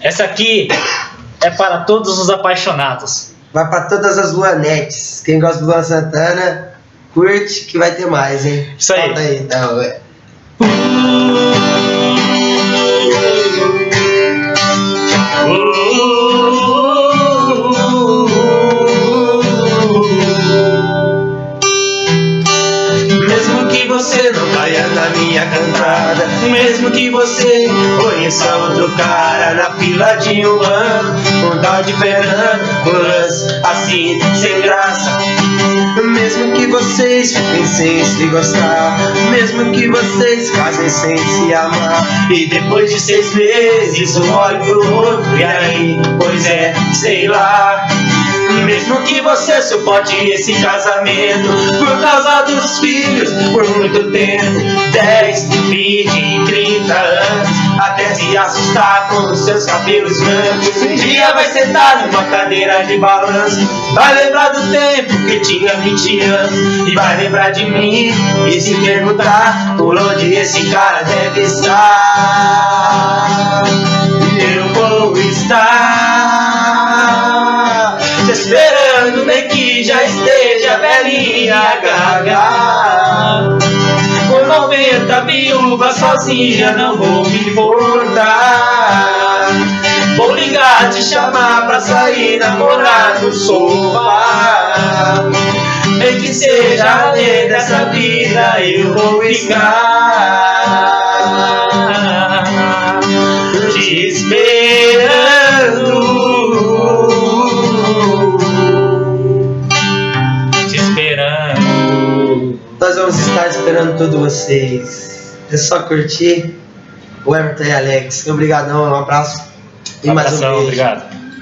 Essa aqui é para todos os apaixonados. Vai pra todas as Luanetes. Quem gosta do Luan Santana, curte que vai ter mais, hein? Isso aí. Solta aí, então, ué. Mesmo que você não caia na minha cantada, mesmo que você conheça outro cara na fila de um ano, um tal de Fernando, um lance assim, sem graça. Mesmo que vocês fiquem sem se gostar, mesmo que vocês casem sem se amar, e depois de 6 meses um olha pro outro, e aí, pois é, sei lá. Mesmo que você suporte esse casamento por causa dos filhos, por muito tempo, 10, 20, 30 anos, até se assustar com os seus cabelos brancos. Um dia vai sentar numa cadeira de balanço, vai lembrar do tempo que tinha 20 anos, e vai lembrar de mim e se perguntar por onde esse cara deve estar. Eu vou estar te esperando, nem que já esteja velhinha gaga. Com 90 viúvas sozinha não vou me importar. Vou ligar, te chamar pra sair, namorar no sofá. Nem que seja além dessa vida eu vou ficar te esperando. Nós vamos estar esperando todos vocês. É só curtir. O Everton e Alex. Obrigadão, um abraço. E mais um beijo. Obrigado.